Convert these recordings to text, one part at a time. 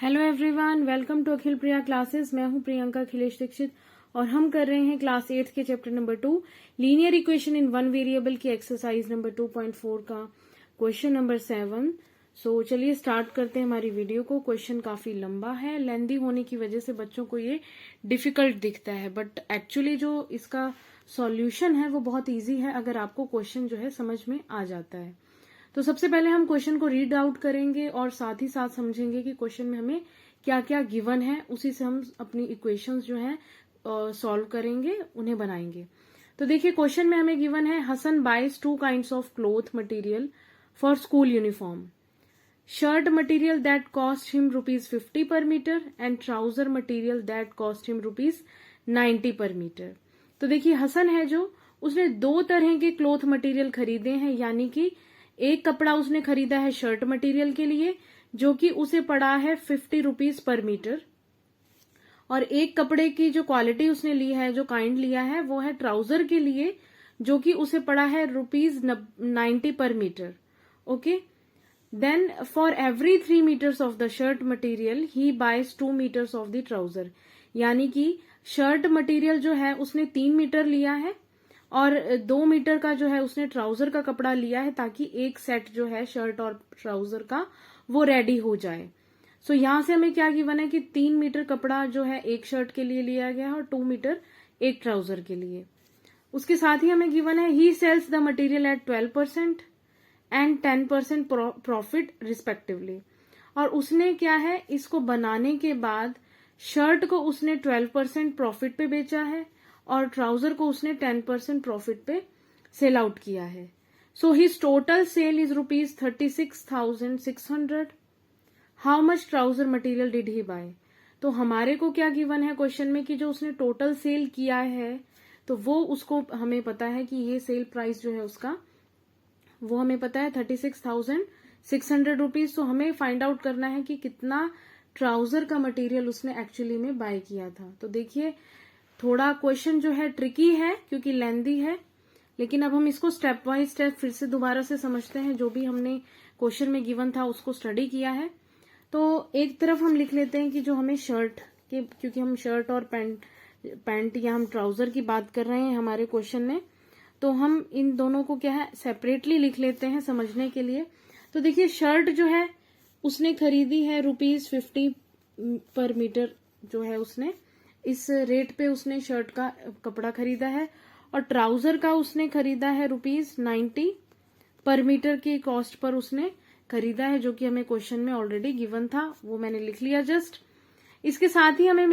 Hello everyone, welcome to Akhil Priya classes. मैं हूं प्रियंका अखिलेश दीक्षित और हम कर रहे हैं क्लास 8 के chapter number 2 linear equation in one variable की एक्सरसाइज नंबर 2.4 का क्वेश्चन नंबर 7। सो चलिए स्टार्ट करते हैं हमारी वीडियो को। क्वेश्चन काफी लंबा है, लेंदी होने की वजह से बच्चों को ये डिफिकल्ट दिखता है, बट एक्चुअली जो इसका सॉल्यूशन है वो बहुत ईजी है अगर आपको क्वेश्चन जो है समझ में आ जाता है। तो सबसे पहले हम क्वेश्चन को रीड आउट करेंगे और साथ ही साथ समझेंगे कि क्वेश्चन में हमें क्या क्या गिवन है, उसी से हम अपनी इक्वेशंस जो है सॉल्व करेंगे, उन्हें बनाएंगे। तो देखिए क्वेश्चन में हमें गिवन है Hasan buys 2 kinds of cloth material for school uniform. Shirt material that cost him ₹50 per metre and trouser material that cost him ₹90 per metre. तो देखिए हसन है जो, उसने दो तरह के क्लोथ मटेरियल खरीदे हैं, यानी कि एक कपड़ा उसने खरीदा है शर्ट मटेरियल के लिए जो कि उसे पड़ा है ₹50 पर मीटर, और एक कपड़े की जो क्वालिटी उसने ली है, जो काइंड लिया है, वो है ट्राउजर के लिए जो कि उसे पड़ा है ₹90 per metre. Okay, then for every 3 metres of the shirt material he buys 2 metres of the trouser. यानी कि शर्ट मटेरियल जो है उसने 3 मीटर लिया है और 2 मीटर का जो है उसने ट्राउजर का कपड़ा लिया है, ताकि एक सेट जो है शर्ट और ट्राउजर का वो रेडी हो जाए। सो यहां से हमें क्या गिवन है कि 3 मीटर कपड़ा जो है एक शर्ट के लिए लिया गया है और 2 मीटर एक ट्राउजर के लिए। उसके साथ ही हमें गिवन है ही sells the material at 12% and 10% profit respectively. और उसने क्या है, इसको बनाने के बाद शर्ट को उसने 12% प्रॉफिट पे बेचा है और ट्राउजर को उसने 10% प्रॉफिट पे सेल आउट किया है। So his total sale is ₹36,600। How much trouser material did he buy. तो हमारे को क्या गिवन है क्वेश्चन में कि जो उसने टोटल सेल किया है, तो वो उसको हमें पता है कि ये सेल प्राइस जो है उसका वो हमें पता है ₹36,600। तो हमें फाइंड आउट करना है कि कितना ट्राउजर का मटेरियल उसने एक्चुअली में बाय किया था। तो देखिए थोड़ा क्वेश्चन जो है ट्रिकी है क्योंकि लेंदी है, लेकिन अब हम इसको स्टेप बाय स्टेप फिर से दोबारा से समझते हैं। जो भी हमने क्वेश्चन में गिवन था उसको स्टडी किया है। तो एक तरफ हम लिख लेते हैं कि जो हमें शर्ट के, क्योंकि हम शर्ट और पैंट या हम ट्राउजर की बात कर रहे हैं हमारे क्वेश्चन में, तो हम इन दोनों को क्या है सेपरेटली लिख लेते हैं समझने के लिए। तो देखिए शर्ट जो है उसने खरीदी है ₹50 पर मीटर, जो है उसने इस रेट पे उसने शर्ट का कपड़ा खरीदा है, और ट्राउजर का उसने खरीदा है ₹90 पर मीटर की कॉस्ट पर उसने खरीदा है, जो कि हमें क्वेश्चन में ऑलरेडी गिवन था, वो मैंने लिख लिया जस्ट। इसके साथ ही हमें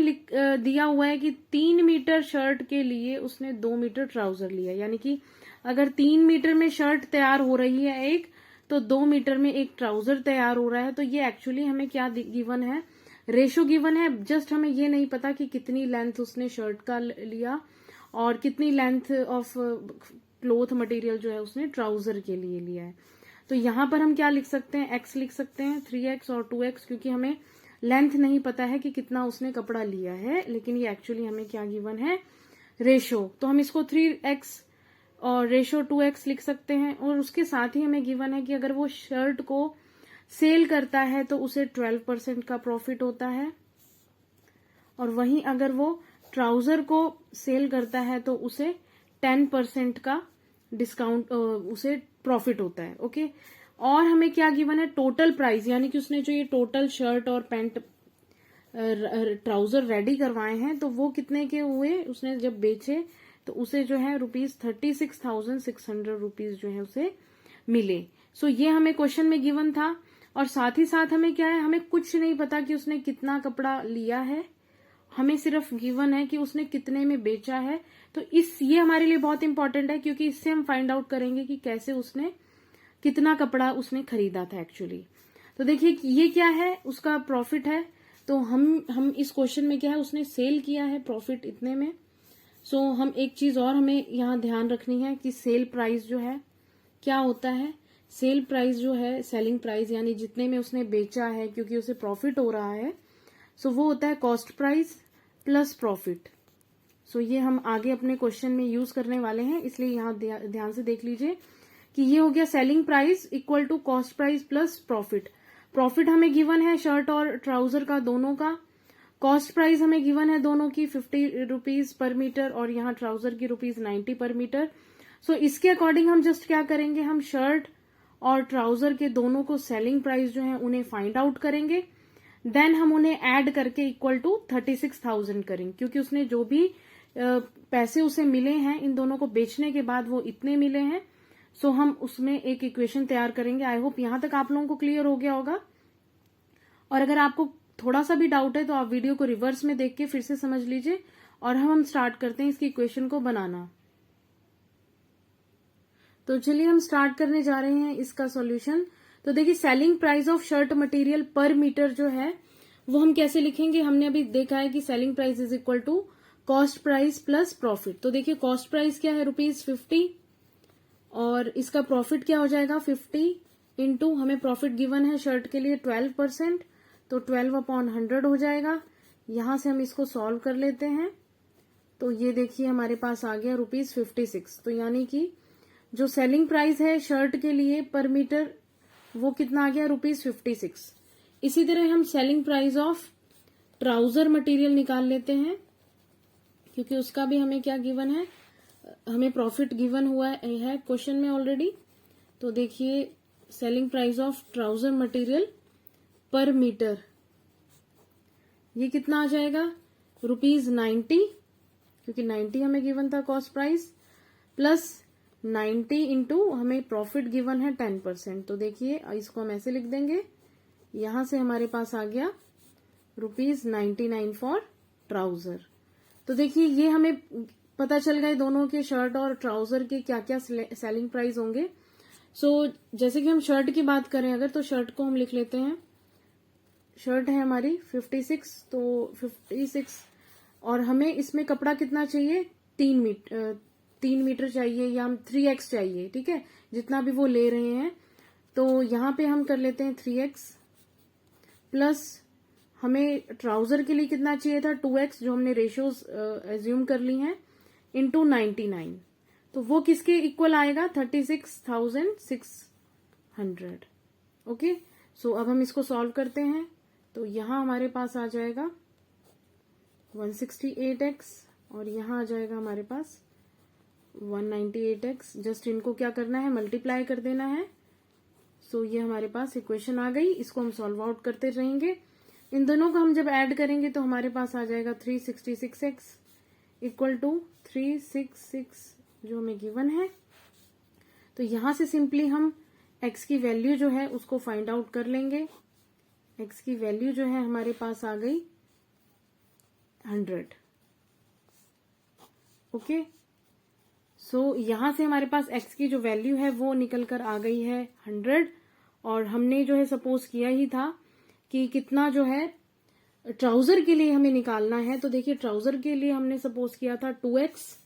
दिया हुआ है कि 3 मीटर शर्ट के लिए उसने 2 मीटर ट्राउजर लिया, यानी कि अगर 3 मीटर में शर्ट तैयार हो रही है एक, तो 2 मीटर में एक ट्राउजर तैयार हो रहा है। तो ये एक्चुअली हमें क्या गिवन है, रेशो गिवन है। जस्ट हमें ये नहीं पता कि कितनी लेंथ उसने शर्ट का लिया और कितनी लेंथ ऑफ क्लोथ मटेरियल जो है उसने ट्राउजर के लिए लिया है। तो यहां पर हम क्या लिख सकते हैं, x लिख सकते हैं, 3x और 2x, क्योंकि हमें लेंथ नहीं पता है कि कितना उसने कपड़ा लिया है, लेकिन ये एक्चुअली हमें क्या गिवन है, रेशो। तो हम इसको 3x और रेशो 2x लिख सकते हैं। और उसके साथ ही हमें गिवन है कि अगर वो शर्ट को सेल करता है तो उसे 12% का प्रॉफिट होता है, और वहीं अगर वो ट्राउजर को सेल करता है तो उसे 10% का डिस्काउंट उसे प्रॉफिट होता है। ओके, और हमें क्या गिवन है, टोटल प्राइस, यानी कि उसने जो ये टोटल शर्ट और पैंट ट्राउजर रेडी करवाए हैं तो वो कितने के हुए, उसने जब बेचे तो उसे जो है ₹36,600 जो है उसे मिले। सो ये हमें क्वेश्चन में गिवन था। और साथ ही साथ हमें क्या है, हमें कुछ नहीं पता कि उसने कितना कपड़ा लिया है, हमें सिर्फ गिवन है कि उसने कितने में बेचा है। तो ये हमारे लिए बहुत इंपॉर्टेंट है, क्योंकि इससे हम फाइंड आउट करेंगे कि कैसे उसने कितना कपड़ा उसने खरीदा था एक्चुअली। तो देखिए ये क्या है, उसका प्रॉफिट है। तो हम इस क्वेश्चन में क्या है, उसने सेल किया है प्रॉफिट इतने में। सो हम एक चीज और हमें यहाँ ध्यान रखनी है कि सेल प्राइस जो है क्या होता है, सेल प्राइस जो है सेलिंग प्राइस, यानी जितने में उसने बेचा है क्योंकि उसे प्रॉफिट हो रहा है, सो वो होता है कॉस्ट प्राइस प्लस प्रॉफिट। सो ये हम आगे अपने क्वेश्चन में यूज करने वाले हैं, इसलिए यहाँ ध्यान से देख लीजिए कि ये हो गया selling price equal to cost price plus profit. Profit हमें गिवन है शर्ट और ट्राउजर का दोनों का। कॉस्ट प्राइस हमें गिवन है दोनों की 50 रुपीज पर मीटर और यहाँ ट्राउजर की ₹90 पर मीटर। सो इसके अकॉर्डिंग हम जस्ट क्या करेंगे, हम शर्ट और ट्राउजर के दोनों को सेलिंग प्राइस जो है उन्हें फाइंड आउट करेंगे, देन हम उन्हें ऐड करके इक्वल टू 36,000 करेंगे, क्योंकि उसने जो भी पैसे उसे मिले हैं इन दोनों को बेचने के बाद वो इतने मिले हैं। सो हम उसमें एक इक्वेशन तैयार करेंगे। आई होप यहां तक आप लोगों को क्लियर हो गया होगा। और अगर आपको थोड़ा सा भी डाउट है तो आप वीडियो को रिवर्स में देख के फिर से समझ लीजिए और हम स्टार्ट करते हैं इसकी इक्वेशन को बनाना। तो चलिए हम स्टार्ट करने जा रहे हैं इसका सॉल्यूशन। तो देखिए selling price of shirt material पर मीटर जो है वो हम कैसे लिखेंगे, हमने अभी देखा है कि selling price is equal to cost price plus profit. तो देखिए कॉस्ट प्राइस क्या है ₹50 और इसका प्रॉफिट क्या हो जाएगा 50 इंटू हमें प्रॉफिट गिवन है शर्ट के लिए 12%, तो 12/100 हो जाएगा। यहां से हम इसको सॉल्व कर लेते हैं। तो ये देखिए हमारे पास आ गया ₹56। तो यानी कि जो सेलिंग प्राइस है शर्ट के लिए पर मीटर वो कितना आ गया ₹56। इसी तरह हम selling price of trouser material निकाल लेते हैं, क्योंकि उसका भी हमें क्या गिवन है, हमें प्रॉफिट गिवन हुआ है क्वेश्चन में ऑलरेडी। तो देखिए selling price of trouser material पर मीटर ये कितना आ जाएगा ₹90, क्योंकि 90 हमें गिवन था कॉस्ट प्राइस, प्लस 90 इंटू हमें प्रॉफिट गिवन है 10%। तो देखिए इसको हम ऐसे लिख देंगे, यहां से हमारे पास आ गया ₹99 फॉर ट्राउजर। तो देखिए ये हमें पता चल गए दोनों के शर्ट और ट्राउजर के क्या क्या सेलिंग प्राइस होंगे। सो जैसे कि हम शर्ट की बात करें अगर, तो शर्ट को हम लिख लेते हैं, शर्ट है हमारी 56, तो 56 और हमें इसमें कपड़ा कितना चाहिए 3 मीटर चाहिए या हम 3x चाहिए, ठीक है, जितना भी वो ले रहे हैं। तो यहां पे हम कर लेते हैं 3x प्लस हमें ट्राउजर के लिए कितना चाहिए था 2x, जो हमने रेशियोज एज्यूम कर ली हैं, इंटू 99। तो वो किसके इक्वल आएगा 36,600। ओके, सो अब हम इसको सॉल्व करते हैं। तो यहां हमारे पास आ जाएगा 168x और यहां आ जाएगा हमारे पास 198x। जस्ट इनको क्या करना है, मल्टीप्लाई कर देना है। सो ये हमारे पास इक्वेशन आ गई, इसको हम सॉल्व आउट करते रहेंगे। इन दोनों को हम जब ऐड करेंगे तो हमारे पास आ जाएगा 366x इक्वल टू 366 जो हमें गिवन है। तो यहां से सिंपली हम x की वैल्यू जो है उसको फाइंड आउट कर लेंगे। x की वैल्यू जो है हमारे पास आ गई 100। ओके, सो यहां से हमारे पास x की जो वैल्यू है वो निकल कर आ गई है 100। और हमने जो है सपोज किया ही था कि कितना जो है ट्राउजर के लिए हमें निकालना है। तो देखिए ट्राउजर के लिए हमने सपोज किया था 2x।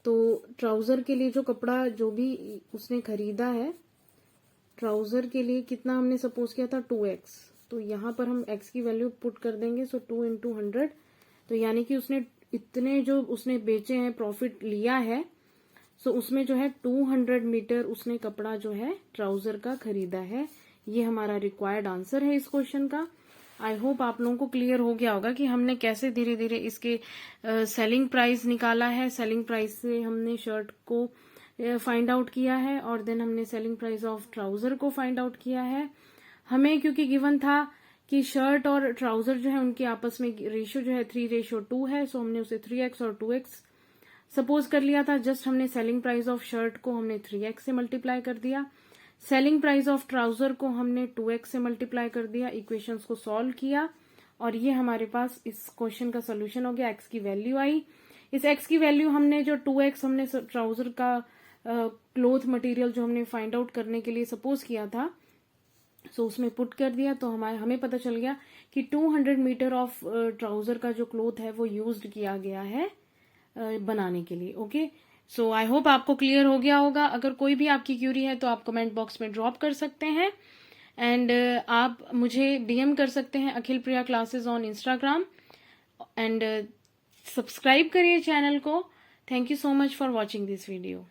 तो ट्राउजर के लिए जो कपड़ा जो भी उसने खरीदा है ट्राउजर के लिए कितना हमने सपोज किया था 2x। तो यहां पर हम x की वैल्यू पुट कर देंगे। सो 2 इंटू 100, तो यानी कि उसने इतने जो उसने बेचे हैं प्रॉफिट लिया है, सो उसमें जो है 200 मीटर उसने कपड़ा जो है ट्राउजर का खरीदा है। ये हमारा रिक्वायर्ड आंसर है इस क्वेश्चन का। आई होप आप लोगों को क्लियर हो गया होगा कि हमने कैसे धीरे धीरे इसके सेलिंग प्राइस निकाला है। सेलिंग प्राइस से हमने शर्ट को फाइंड आउट किया है और देन हमने सेलिंग प्राइस ऑफ ट्राउजर को फाइंड आउट किया है। हमें क्योंकि गिवन था कि शर्ट और ट्राउजर जो है उनके आपस में रेशियो जो है 3:2 है, सो हमने उसे 3x और 2x सपोज कर लिया था। जस्ट हमने सेलिंग प्राइस ऑफ शर्ट को हमने 3x से मल्टीप्लाई कर दिया, सेलिंग प्राइस ऑफ ट्राउजर को हमने 2x से मल्टीप्लाई कर दिया, इक्वेशंस को सॉल्व किया और ये हमारे पास इस क्वेश्चन का सोल्यूशन हो गया। x की वैल्यू आई, इस x की वैल्यू हमने जो 2x हमने ट्राउजर का क्लोथ मटेरियल जो हमने फाइंड आउट करने के लिए सपोज किया था, सो उसमें पुट कर दिया। तो हमें पता चल गया कि 200 मीटर ऑफ ट्राउजर का जो क्लोथ है वो यूज्ड किया गया है बनाने के लिए। ओके, सो आई होप आपको क्लियर हो गया होगा। अगर कोई भी आपकी क्यूरी है तो आप कमेंट बॉक्स में ड्रॉप कर सकते हैं एंड आप मुझे डीएम कर सकते हैं Akhil Priya classes on Instagram and subscribe करिए चैनल को। Thank you so much for watching this video.